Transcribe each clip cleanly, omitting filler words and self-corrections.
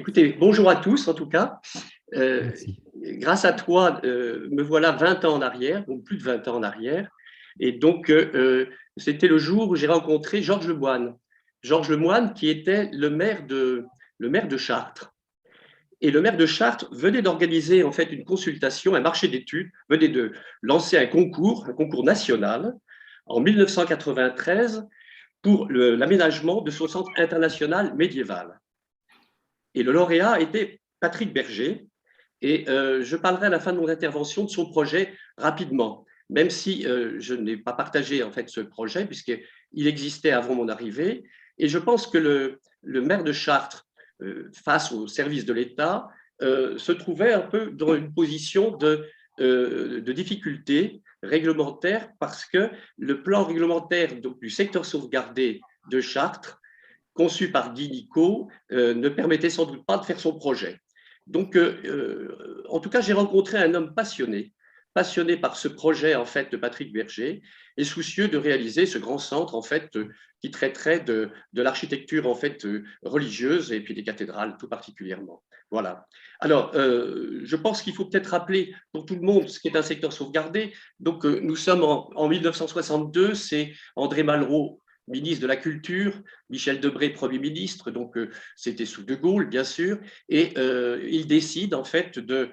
Écoutez, bonjour à tous en tout cas. Merci. Grâce à toi, me voilà 20 ans en arrière, donc plus de 20 ans en arrière. Et donc, c'était le jour où j'ai rencontré Georges Lemoine. Georges Lemoine qui était le maire de Chartres. Et le maire de Chartres venait d'organiser en fait une consultation, un marché d'études, venait de lancer un concours national en 1993 pour l'aménagement de son centre international médiéval. Et le lauréat était Patrick Berger. Et je parlerai à la fin de mon intervention de son projet rapidement, même si je n'ai pas partagé en fait ce projet puisqu'il existait avant mon arrivée. Et je pense que le maire de Chartres, face au service de l'État, se trouvait un peu dans une position de difficulté réglementaire parce que le plan réglementaire donc, du secteur sauvegardé de Chartres conçu par Guy Nicot, ne permettait sans doute pas de faire son projet. Donc, en tout cas, j'ai rencontré un homme passionné par ce projet en fait de Patrick Berger et soucieux de réaliser ce grand centre en fait qui traiterait de l'architecture en fait religieuse et puis des cathédrales tout particulièrement. Voilà. Alors, je pense qu'il faut peut-être rappeler pour tout le monde ce qu'est un secteur sauvegardé. Donc, nous sommes en 1962, c'est André Malraux, ministre de la Culture, Michel Debré, Premier ministre, donc c'était sous De Gaulle, bien sûr, et il décide en fait de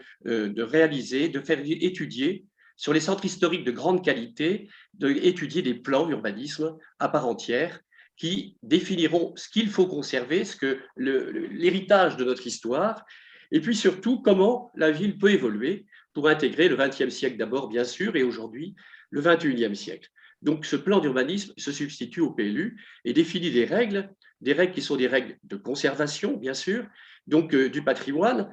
réaliser, de faire étudier sur les centres historiques de grande qualité, d'étudier des plans d'urbanisme à part entière qui définiront ce qu'il faut conserver, ce que l'héritage de notre histoire, et puis surtout comment la ville peut évoluer pour intégrer le XXe siècle d'abord, bien sûr, et aujourd'hui le XXIe siècle. Donc, ce plan d'urbanisme se substitue au PLU et définit des règles qui sont des règles de conservation, bien sûr, donc du patrimoine,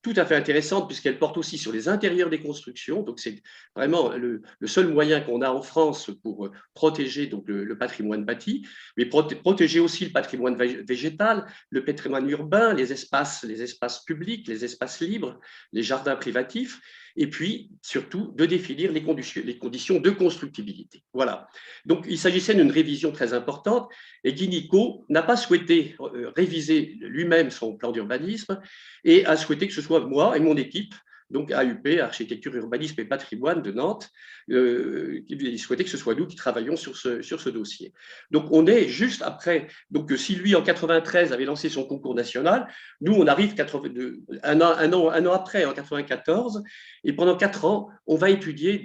tout à fait intéressante puisqu'elle porte aussi sur les intérieurs des constructions. Donc, c'est vraiment le seul moyen qu'on a en France pour protéger donc, le patrimoine bâti, mais protéger aussi le patrimoine végétal, le patrimoine urbain, les espaces publics, les espaces libres, les jardins privatifs, et puis surtout de définir les conditions de constructibilité. Voilà. Donc, il s'agissait d'une révision très importante et Guy Nicot n'a pas souhaité réviser lui-même son plan d'urbanisme et a souhaité que ce soit moi et mon équipe, donc AUP, Architecture, Urbanisme et Patrimoine de Nantes, il souhaitait que ce soit nous qui travaillions sur ce dossier. Donc on est juste après, donc si lui en 93 avait lancé son concours national, nous on arrive un an après, en 94, et pendant 4 ans, on va étudier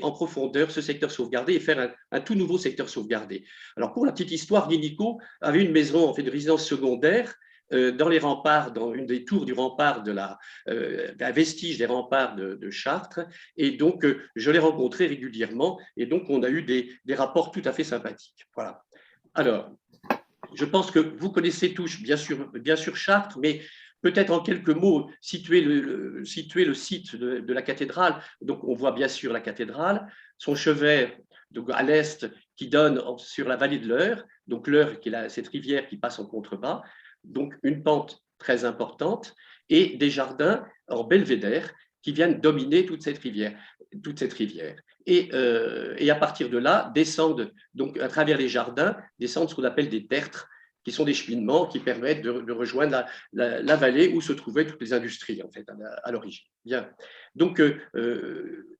en profondeur ce secteur sauvegardé et faire un tout nouveau secteur sauvegardé. Alors pour la petite histoire, Guy Nicot avait une maison en fait de résidence secondaire dans les remparts, dans une des tours du rempart d'un vestige des remparts de Chartres. Et donc, je l'ai rencontré régulièrement. Et donc, on a eu des rapports tout à fait sympathiques. Voilà. Alors, je pense que vous connaissez tous, bien sûr Chartres, mais peut-être en quelques mots situer le site de la cathédrale. Donc, on voit bien sûr la cathédrale, son chevet donc à l'est qui donne sur la vallée de l'Eure, donc l'Eure qui est cette rivière qui passe en contrebas, donc une pente très importante, et des jardins en belvédère qui viennent dominer toute cette rivière. Et à partir de là, descendent, donc à travers les jardins, descendent ce qu'on appelle des tertres, qui sont des cheminements qui permettent de rejoindre la vallée où se trouvaient toutes les industries, en fait, à l'origine. Bien. Donc,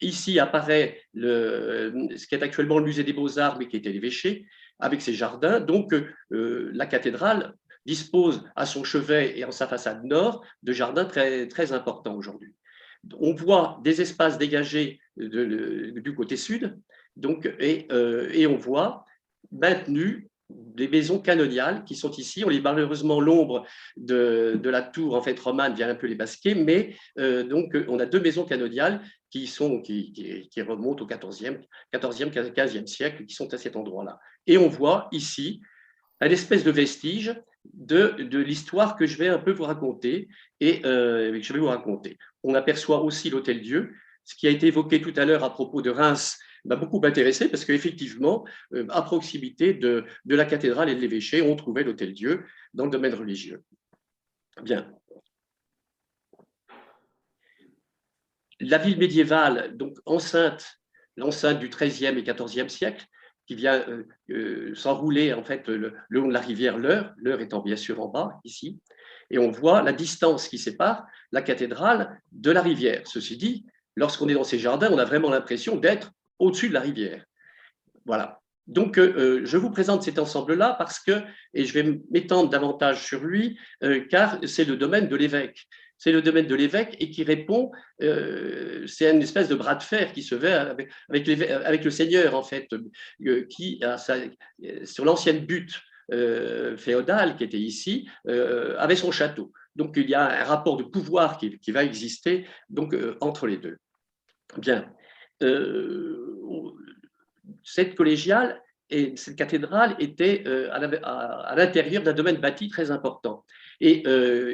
ici apparaît ce qui est actuellement le musée des Beaux-Arts, mais qui était l'évêché, avec ses jardins. Donc, la cathédrale dispose à son chevet et en sa façade nord de jardins très, très importants aujourd'hui. On voit des espaces dégagés du côté sud, donc, et on voit maintenu des maisons canoniales qui sont ici. On lit malheureusement l'ombre de la tour en fait romane vient un peu les masquer, mais donc on a 2 maisons canoniales qui remontent au 14e, 15e siècle, qui sont à cet endroit-là. Et on voit ici un espèce de vestige de l'histoire que je vais un peu vous raconter On aperçoit aussi l'Hôtel-Dieu, ce qui a été évoqué tout à l'heure à propos de Reims m'a beaucoup intéressé parce qu'effectivement, à proximité de la cathédrale et de l'évêché, on trouvait l'Hôtel-Dieu dans le domaine religieux. Bien. La ville médiévale, donc l'enceinte du XIIIe et XIVe siècle, qui vient s'enrouler en fait le long de la rivière l'Eure étant bien sûr en bas ici, et on voit la distance qui sépare la cathédrale de la rivière. Ceci dit, lorsqu'on est dans ces jardins, on a vraiment l'impression d'être au-dessus de la rivière. Voilà. Donc, je vous présente cet ensemble-là parce que, et je vais m'étendre davantage sur lui, car c'est le domaine de l'évêque. C'est le domaine de l'évêque et qui répond, c'est une espèce de bras de fer qui se fait avec le Seigneur, en fait, qui, sur l'ancienne butte féodale qui était ici, avait son château. Donc, il y a un rapport de pouvoir qui va exister donc, entre les deux. Bien. Cette collégiale et cette cathédrale était à l'intérieur d'un domaine bâti très important. Et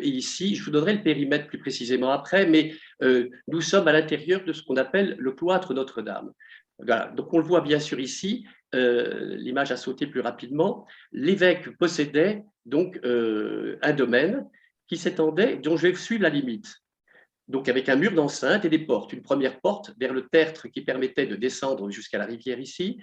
ici, je vous donnerai le périmètre plus précisément après, mais nous sommes à l'intérieur de ce qu'on appelle le cloître Notre-Dame. Voilà. Donc on le voit bien sûr ici, l'image a sauté plus rapidement. L'évêque possédait donc un domaine qui s'étendait, dont je vais suivre la limite. Donc avec un mur d'enceinte et des portes. Une première porte vers le tertre qui permettait de descendre jusqu'à la rivière ici.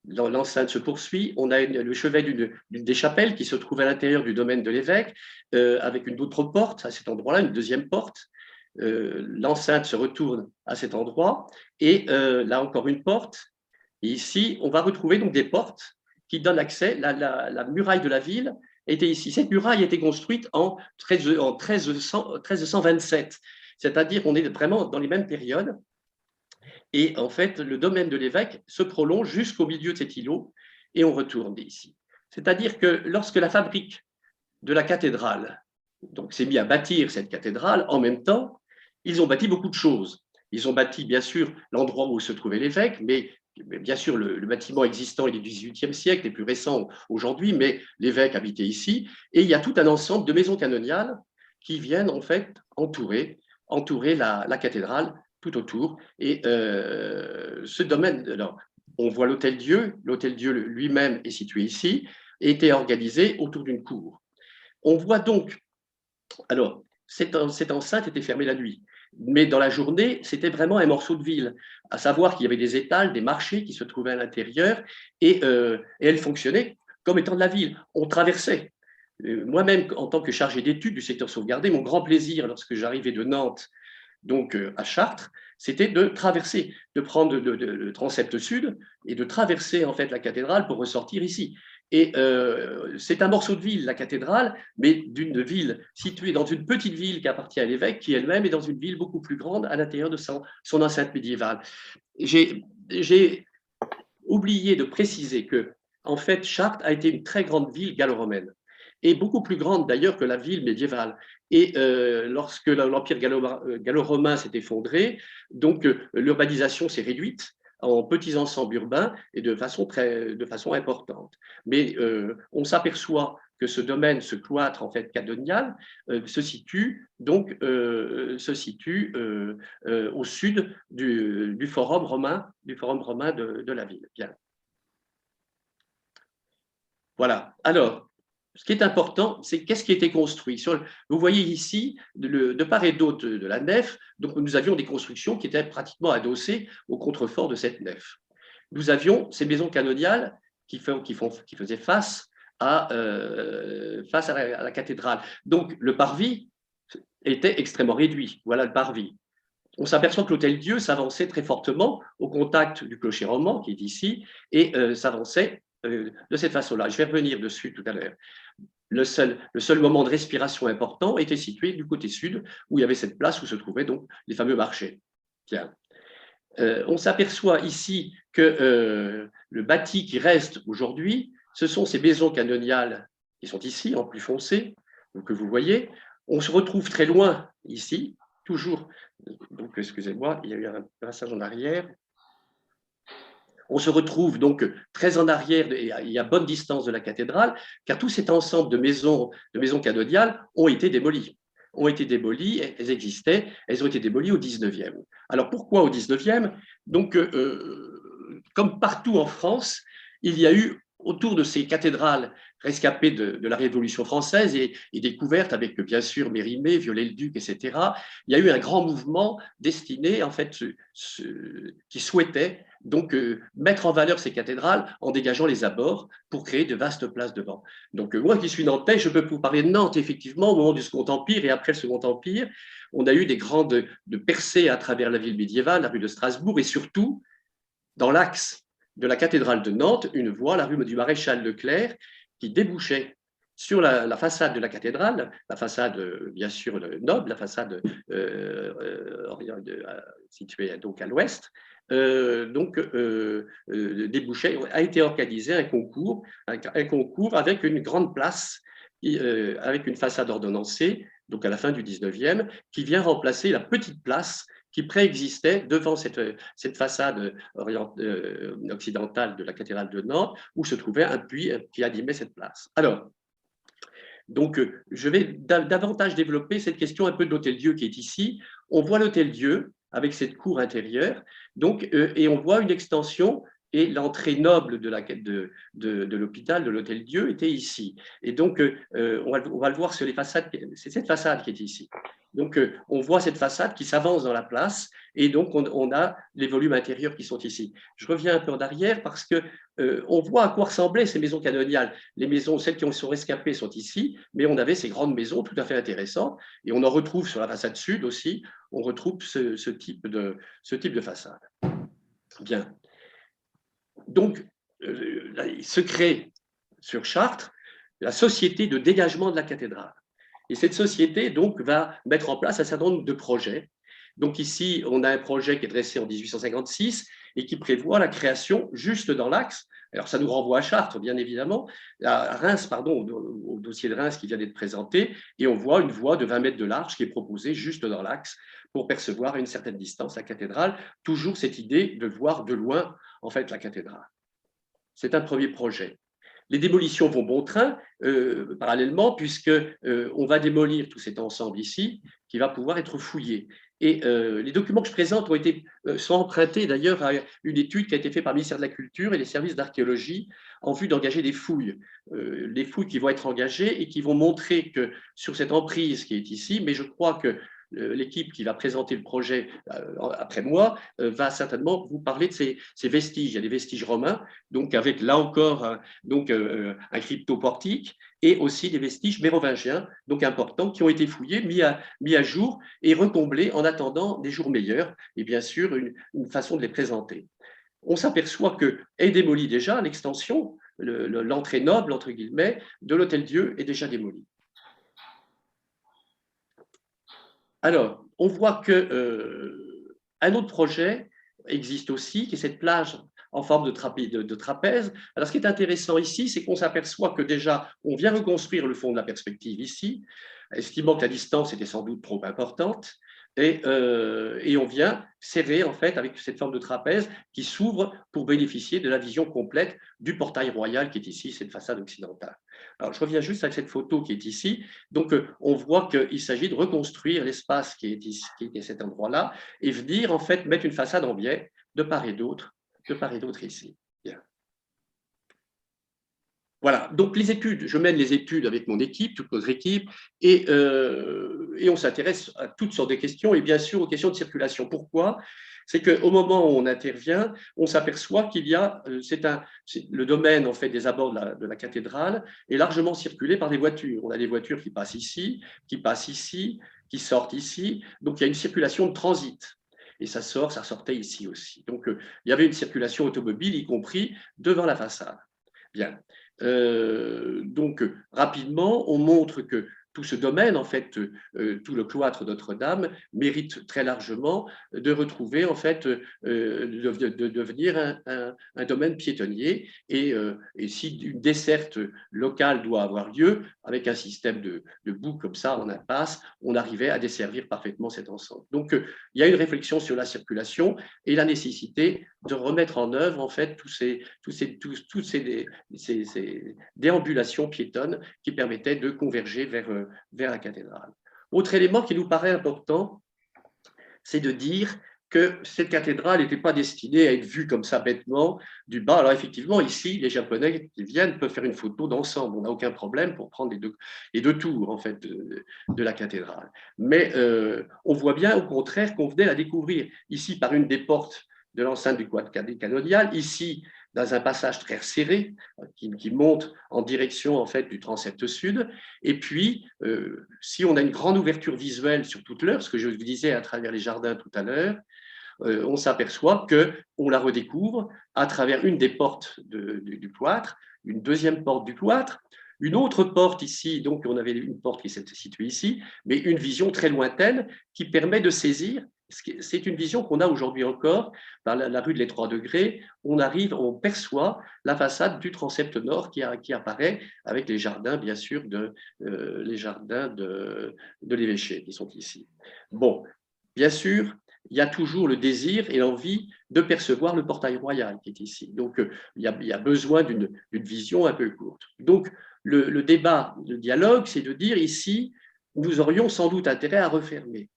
L'enceinte se poursuit. On a le chevet d'une des chapelles qui se trouve à l'intérieur du domaine de l'évêque, avec une autre porte à cet endroit-là, une deuxième porte. L'enceinte se retourne à cet endroit et là encore une porte. Et ici, on va retrouver donc des portes qui donnent accès. La muraille de la ville était ici. Cette muraille a été construite en 1327, c'est-à-dire qu'on est vraiment dans les mêmes périodes. Et en fait, le domaine de l'évêque se prolonge jusqu'au milieu de cet îlot et on retourne ici. C'est-à-dire que lorsque la fabrique de la cathédrale s'est mise à bâtir cette cathédrale, en même temps, ils ont bâti beaucoup de choses. Ils ont bâti, bien sûr, l'endroit où se trouvait l'évêque, mais bien sûr, le bâtiment existant est du XVIIIe siècle, est plus récent aujourd'hui, mais l'évêque habitait ici. Et il y a tout un ensemble de maisons canoniales qui viennent en fait entourer la cathédrale tout autour. Et ce domaine, alors, on voit l'Hôtel-Dieu. L'Hôtel-Dieu lui-même est situé ici et était organisé autour d'une cour. On voit donc, alors, cette enceinte était fermée la nuit. Mais dans la journée, c'était vraiment un morceau de ville, à savoir qu'il y avait des étals, des marchés qui se trouvaient à l'intérieur et elle fonctionnait comme étant de la ville. On traversait. Moi-même, en tant que chargé d'études du secteur sauvegardé, mon grand plaisir lorsque j'arrivais de Nantes donc à Chartres, c'était de traverser, de prendre le transept sud et de traverser en fait la cathédrale pour ressortir ici. Et c'est un morceau de ville, la cathédrale, mais d'une ville située dans une petite ville qui appartient à l'évêque, qui elle-même est dans une ville beaucoup plus grande à l'intérieur de son enceinte médiévale. J'ai oublié de préciser que, en fait, Chartres a été une très grande ville gallo-romaine, et beaucoup plus grande d'ailleurs que la ville médiévale. Et lorsque l'empire gallo-romain s'est effondré, donc l'urbanisation s'est réduite en petits ensembles urbains et de façon importante. Mais on s'aperçoit que ce domaine, ce cloître en fait canonial, se situe au sud du forum romain, de la ville. Bien. Voilà. Alors, ce qui est important, c'est qu'est-ce qui était construit. Vous voyez ici, de part et d'autre de la nef, donc nous avions des constructions qui étaient pratiquement adossées au contrefort de cette nef. Nous avions ces maisons canoniales qui faisaient face à la cathédrale. Donc le parvis était extrêmement réduit. Voilà le parvis. On s'aperçoit que l'Hôtel-Dieu s'avançait très fortement au contact du clocher roman qui est ici et s'avançait de cette façon-là. Je vais revenir dessus tout à l'heure. Le seul moment de respiration important était situé du côté sud, où il y avait cette place où se trouvaient donc les fameux marchés. Tiens. On s'aperçoit ici que le bâti qui reste aujourd'hui, ce sont ces maisons canoniales qui sont ici, en plus foncé, que vous voyez. On se retrouve très loin ici, toujours. Donc, excusez-moi, il y a eu un passage en arrière. On se retrouve donc très en arrière et à bonne distance de la cathédrale, car tout cet ensemble de maisons canoniales ont été démolies. Elles existaient, elles ont été démolies au 19e. Alors pourquoi au 19e? Donc, comme partout en France, il y a eu autour de ces cathédrales rescapées de la Révolution française et découvertes avec bien sûr Mérimée, Viollet-le-Duc, etc., il y a eu un grand mouvement destiné, en fait, qui souhaitait donc mettre en valeur ces cathédrales en dégageant les abords pour créer de vastes places devant. Donc moi qui suis nantais, je peux vous parler de Nantes, effectivement, au moment du Second Empire et après le Second Empire, on a eu des grandes percées à travers la ville médiévale, la rue de Strasbourg, et surtout, dans l'axe de la cathédrale de Nantes, une voie, la rue du Maréchal Leclerc, qui débouchait sur la façade de la cathédrale, la façade bien sûr noble, la façade située donc à l'ouest, débouchait, a été organisé un concours avec une grande place, avec une façade ordonnancée, donc à la fin du 19e, qui vient remplacer la petite place qui préexistait devant cette façade occidentale de la cathédrale de Nantes, où se trouvait un puits qui animait cette place. Alors, donc, je vais davantage développer cette question un peu de l'Hôtel-Dieu qui est ici. On voit l'Hôtel-Dieu avec cette cour intérieure, donc, et on voit une extension, et l'entrée noble de l'hôpital, de l'Hôtel-Dieu, était ici. Et donc, on va le voir sur les façades, c'est cette façade qui est ici. Donc, on voit cette façade qui s'avance dans la place, et donc on a les volumes intérieurs qui sont ici. Je reviens un peu en arrière parce que on voit à quoi ressemblaient ces maisons canoniales. Les maisons, celles qui sont rescapées, sont ici, mais on avait ces grandes maisons tout à fait intéressantes, et on en retrouve sur la façade sud aussi. On retrouve ce type de façade. Bien. Donc, se crée sur Chartres la société de dégagement de la cathédrale. Et cette société donc va mettre en place un certain nombre de projets. Donc ici, on a un projet qui est dressé en 1856 et qui prévoit la création juste dans l'axe. Alors ça nous renvoie à Chartres, bien évidemment, à Reims, pardon, au dossier de Reims qui vient d'être présenté, et on voit une voie de 20 mètres de large qui est proposée juste dans l'axe pour percevoir à une certaine distance la cathédrale. Toujours cette idée de voir de loin en fait la cathédrale. C'est un premier projet. Les démolitions vont bon train, parallèlement, puisque on va démolir tout cet ensemble ici, qui va pouvoir être fouillé. Et les documents que je présente sont empruntés d'ailleurs à une étude qui a été faite par le ministère de la Culture et les services d'archéologie en vue d'engager des fouilles. Les fouilles qui vont être engagées et qui vont montrer que sur cette emprise qui est ici, mais je crois que l'équipe qui va présenter le projet après moi va certainement vous parler de ces vestiges. Il y a des vestiges romains, donc avec là encore un cryptoportique, et aussi des vestiges mérovingiens, donc importants, qui ont été fouillés, mis à jour et recomblés en attendant des jours meilleurs, et bien sûr une façon de les présenter. On s'aperçoit qu'est démolie déjà l'extension, l'entrée noble, entre guillemets, de l'Hôtel-Dieu est déjà démolie. Alors, on voit qu'un autre projet existe aussi, qui est cette plage en forme de trapèze. Alors, ce qui est intéressant ici, c'est qu'on s'aperçoit que déjà, on vient reconstruire le fond de la perspective ici, estimant que la distance était sans doute trop importante, et on vient serrer en fait avec cette forme de trapèze qui s'ouvre pour bénéficier de la vision complète du portail royal qui est ici, cette façade occidentale. Alors, je reviens juste avec cette photo qui est ici. Donc, on voit qu'il s'agit de reconstruire l'espace qui est ici, qui est à cet endroit-là, et venir en fait mettre une façade en biais de part et d'autre ici. Bien. Voilà, donc les études, je mène les études avec mon équipe, toute notre équipe, et on s'intéresse à toutes sortes de questions, et bien sûr aux questions de circulation. Pourquoi? C'est qu'au moment où on intervient, on s'aperçoit qu'il y a, le domaine en fait des abords de la cathédrale est largement circulé par des voitures. On a des voitures qui passent ici, qui sortent ici, donc il y a une circulation de transit. Et ça sortait ici aussi. Donc il y avait une circulation automobile, y compris devant la façade. Bien. Donc, rapidement, on montre que tout ce domaine, en fait, tout le cloître Notre-Dame mérite très largement de retrouver, en fait, de devenir un domaine piétonnier. Et si une desserte locale doit avoir lieu, avec un système de boues comme ça, en impasse, on arrivait à desservir parfaitement cet ensemble. Donc, il y a une réflexion sur la circulation et la nécessité de remettre en œuvre, en fait, toutes ces déambulations piétonnes qui permettaient de converger vers la cathédrale. Autre élément qui nous paraît important, c'est de dire que cette cathédrale n'était pas destinée à être vue comme ça bêtement du bas. Alors effectivement, ici, les Japonais qui viennent peuvent faire une photo d'ensemble. On n'a aucun problème pour prendre les deux tours en fait, de la cathédrale. Mais on voit bien au contraire qu'on venait la découvrir ici par une des portes de l'enceinte du quad canonial, ici dans un passage très serré qui monte en direction en fait du transept sud. Et puis, si on a une grande ouverture visuelle sur toute l'heure, ce que je vous disais à travers les jardins tout à l'heure, on s'aperçoit qu'on la redécouvre à travers une des portes du cloître, une deuxième porte du cloître, une autre porte ici, donc on avait une porte qui s'était située ici, mais une vision très lointaine qui permet de saisir. C'est une vision qu'on a aujourd'hui encore par la rue de l'Étroit Degré. On perçoit la façade du transept nord qui apparaît avec les jardins, bien sûr, les jardins de l'évêché qui sont ici. Bon, bien sûr, il y a toujours le désir et l'envie de percevoir le portail royal qui est ici. Donc, il y a besoin d'une vision un peu courte. Donc, le débat, le dialogue, c'est de dire ici, nous aurions sans doute intérêt à refermer.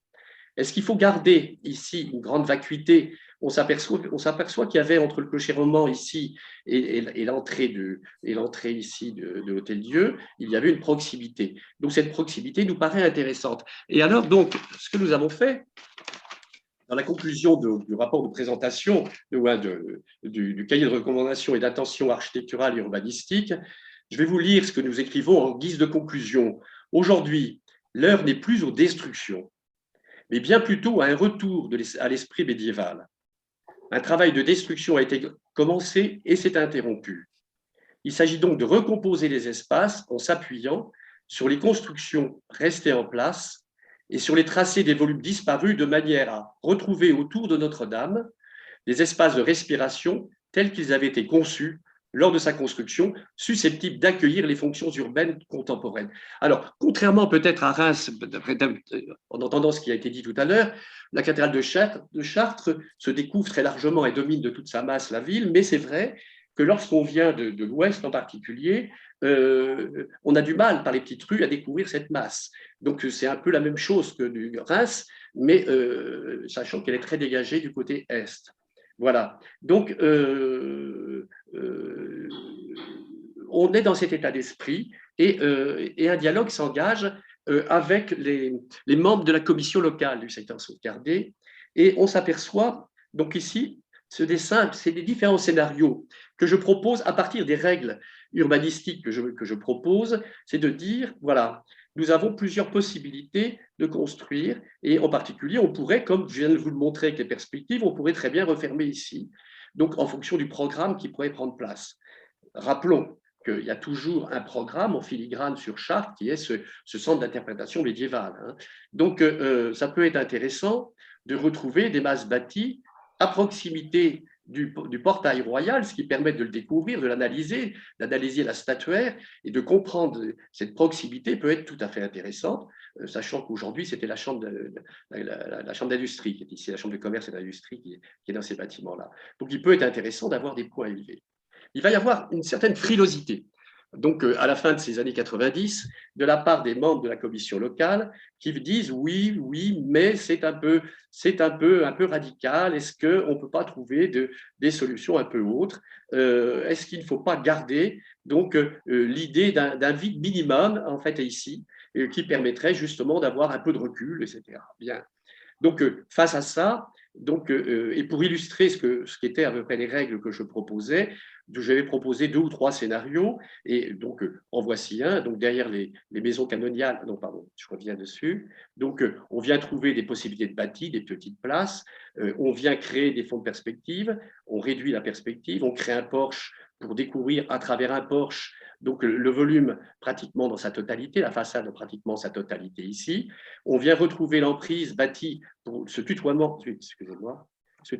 Est-ce qu'il faut garder ici une grande vacuité? On s'aperçoit qu'il y avait entre le clocher roman ici et l'entrée ici de l'Hôtel-Dieu, il y avait une proximité. Donc cette proximité nous paraît intéressante. Et alors, donc, ce que nous avons fait, dans la conclusion du rapport de présentation du cahier de recommandations et d'attention architecturale et urbanistique, je vais vous lire ce que nous écrivons en guise de conclusion. Aujourd'hui, l'heure n'est plus aux destructions, mais bien plutôt à un retour à l'esprit médiéval. Un travail de destruction a été commencé et s'est interrompu. Il s'agit donc de recomposer les espaces en s'appuyant sur les constructions restées en place et sur les tracés des volumes disparus de manière à retrouver autour de Notre-Dame des espaces de respiration tels qu'ils avaient été conçus lors de sa construction, susceptibles d'accueillir les fonctions urbaines contemporaines. Alors, contrairement peut-être à Reims, en entendant ce qui a été dit tout à l'heure, la cathédrale de Chartres se découvre très largement et domine de toute sa masse la ville, mais c'est vrai que lorsqu'on vient de l'Ouest en particulier, on a du mal par les petites rues à découvrir cette masse. Donc c'est un peu la même chose que du Reims, mais sachant qu'elle est très dégagée du côté Est. Voilà. Donc on est dans cet état d'esprit et un dialogue s'engage avec les membres de la commission locale du secteur sauvegardé. Et on s'aperçoit, donc ici, ce dessin, c'est des différents scénarios que je propose à partir des règles urbanistiques que je propose, c'est de dire, voilà, nous avons plusieurs possibilités de construire et en particulier, on pourrait, comme je viens de vous le montrer avec les perspectives, on pourrait très bien refermer ici, donc en fonction du programme qui pourrait prendre place. Rappelons qu'il y a toujours un programme en filigrane sur Chartres qui est ce centre d'interprétation médiévale. Hein. Donc, ça peut être intéressant de retrouver des masses bâties à proximité du portail royal, ce qui permet de le découvrir, de l'analyser, d'analyser la statuaire et de comprendre cette proximité peut être tout à fait intéressante, sachant qu'aujourd'hui, c'était la chambre d'industrie qui est ici, la chambre de commerce et d'industrie qui est dans ces bâtiments-là. Donc, il peut être intéressant d'avoir des points élevés. Il va y avoir une certaine frilosité, donc à la fin de ces années 90, de la part des membres de la commission locale qui disent oui, mais c'est un peu radical. Est-ce qu'on ne peut pas trouver des solutions un peu autres? Est-ce qu'il ne faut pas garder donc l'idée d'un vide minimum en fait ici qui permettrait justement d'avoir un peu de recul, etc. Bien. Donc face à ça, donc, et pour illustrer ce qu'étaient à peu près les règles que je proposais, j'avais proposé 2 ou 3 scénarios, et donc en voici un. Donc derrière les maisons canoniales, non pardon, je reviens dessus. Donc on vient trouver des possibilités de bâti, des petites places, on vient créer des fonds de perspective, on réduit la perspective, on crée un porche pour découvrir à travers un porche donc le volume pratiquement dans sa totalité, la façade pratiquement sa totalité ici. On vient retrouver l'emprise bâtie pour ce tutoiement, excusez-moi, ce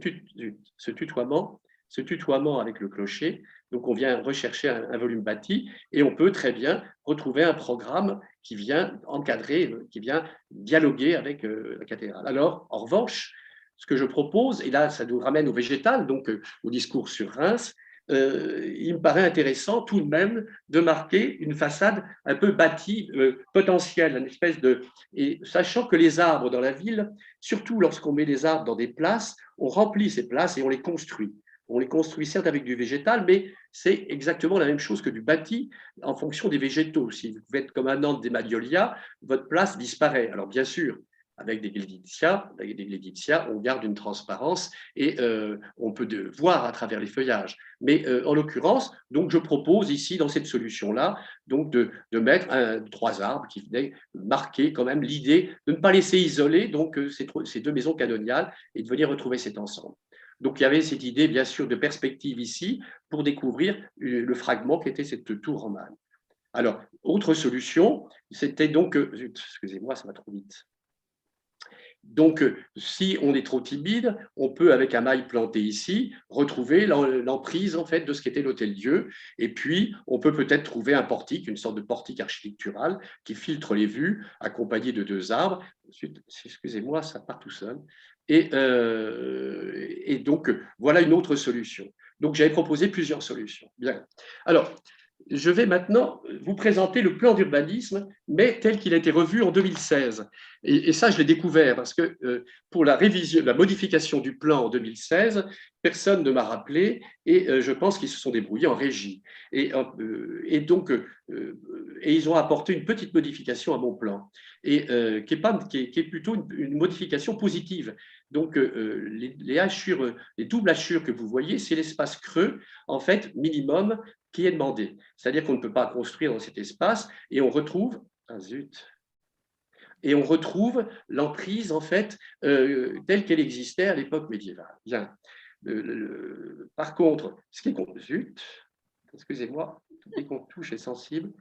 tutoiement avec le clocher. Donc, on vient rechercher un volume bâti et on peut très bien retrouver un programme qui vient encadrer, qui vient dialoguer avec la cathédrale. Alors, en revanche, ce que je propose, et là, ça nous ramène au végétal, donc au discours sur Reims, il me paraît intéressant tout de même de marquer une façade un peu bâtie, potentielle, une espèce de… Et sachant que les arbres dans la ville, surtout lorsqu'on met des arbres dans des places, on remplit ces places et on les construit. On les construit certes avec du végétal, mais c'est exactement la même chose que du bâti en fonction des végétaux. Si vous êtes comme à Nantes des magnolias, votre place disparaît. Alors bien sûr, avec des gleditsia, on garde une transparence et on peut voir à travers les feuillages. Mais en l'occurrence, donc je propose ici, dans cette solution-là, donc de mettre 3 arbres qui venaient marquer quand même l'idée de ne pas laisser isoler donc, ces 2 maisons canoniales et de venir retrouver cet ensemble. Donc il y avait cette idée, bien sûr, de perspective ici pour découvrir le fragment qui était cette tour romane. Alors, autre solution, c'était donc, excusez-moi, ça va trop vite. Donc, si on est trop timide, on peut, avec un mail planté ici, retrouver l'emprise en fait, de ce qu'était l'Hôtel-Dieu. Et puis, on peut peut-être trouver un portique, une sorte de portique architectural qui filtre les vues, accompagné de 2 arbres. Excusez-moi, ça part tout seul. Et donc, voilà une autre solution. Donc, j'avais proposé plusieurs solutions. Bien. Alors, je vais maintenant vous présenter le plan d'urbanisme, mais tel qu'il a été revu en 2016. Et ça, je l'ai découvert parce que pour la modification du plan en 2016, personne ne m'a rappelé et je pense qu'ils se sont débrouillés en régie. Et ils ont apporté une petite modification à mon plan, qui est plutôt une modification positive. Donc, les doubles hachures que vous voyez, c'est l'espace creux, en fait, minimum, qui est demandé. C'est-à-dire qu'on ne peut pas construire dans cet espace et on retrouve, et on retrouve l'emprise, en fait, telle qu'elle existait à l'époque médiévale. Bien. Par contre, ce qui est... Zut, excusez-moi, dès qu'on touche est sensible.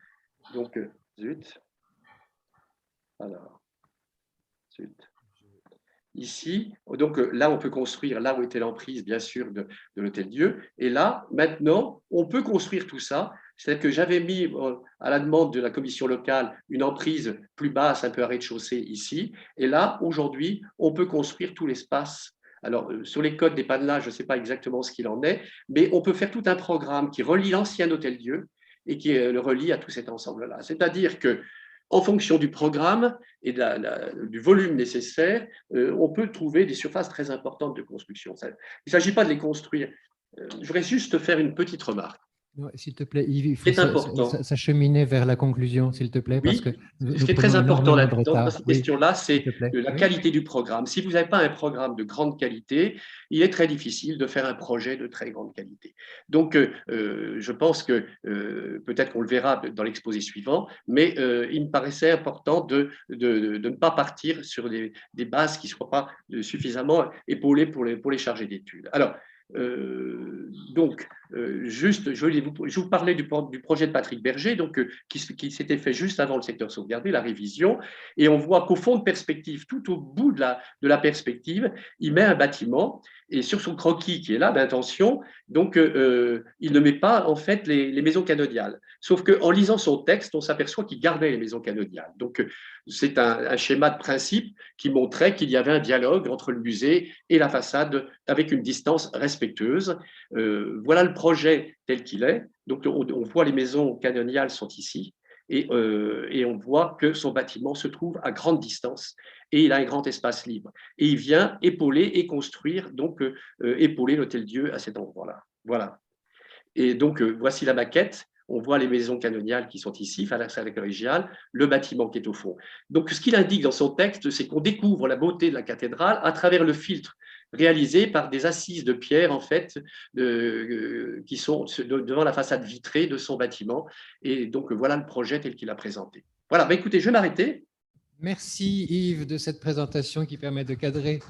Donc, zut. Alors, zut. Ici, donc là, on peut construire là où était l'emprise, bien sûr, de l'Hôtel-Dieu. Et là, maintenant, on peut construire tout ça. C'est-à-dire que j'avais mis, à la demande de la commission locale, une emprise plus basse, un peu à rez-de-chaussée ici. Et là, aujourd'hui, on peut construire tout l'espace. Alors, sur les codes des panelages, je ne sais pas exactement ce qu'il en est, mais on peut faire tout un programme qui relie l'ancien Hôtel-Dieu et qui le relie à tout cet ensemble-là. C'est-à-dire que en fonction du programme et du volume nécessaire, on peut trouver des surfaces très importantes de construction. Il ne s'agit pas de les construire. Je voudrais juste faire une petite remarque. S'il te plaît, Yves, il faut s'acheminer vers la conclusion, s'il te plaît, parce que ce qui est très important dans cette question-là, c'est la qualité du programme. Si vous n'avez pas un programme de grande qualité, il est très difficile de faire un projet de très grande qualité. Donc, je pense que peut-être qu'on le verra dans l'exposé suivant, mais il me paraissait important de ne pas partir sur des bases qui ne soient pas suffisamment épaulées pour les chargés d'études. Alors, juste, je vous parlais du projet de Patrick Berger, donc, qui s'était fait juste avant le secteur sauvegardé, la révision, et on voit qu'au fond de perspective, tout au bout de la perspective, il met un bâtiment, et sur son croquis qui est là d'intention, donc il ne met pas en fait les maisons canoniales. Sauf qu'en lisant son texte, on s'aperçoit qu'il gardait les maisons canoniales. Donc c'est un schéma de principe qui montrait qu'il y avait un dialogue entre le musée et la façade avec une distance respectueuse. Voilà le projet tel qu'il est. Donc on voit les maisons canoniales sont ici. Et on voit que son bâtiment se trouve à grande distance et il a un grand espace libre. Et il vient épauler et construire, donc épauler l'Hôtel-Dieu à cet endroit-là. Voilà. Et donc, voici la maquette. On voit les maisons canoniales qui sont ici, à la salle collégiale, le bâtiment qui est au fond. Donc, ce qu'il indique dans son texte, c'est qu'on découvre la beauté de la cathédrale à travers le filtre réalisé par des assises de pierre, en fait, qui sont devant la façade vitrée de son bâtiment. Et donc, voilà le projet tel qu'il a présenté. Voilà, écoutez, je vais m'arrêter. Merci Yves de cette présentation qui permet de cadrer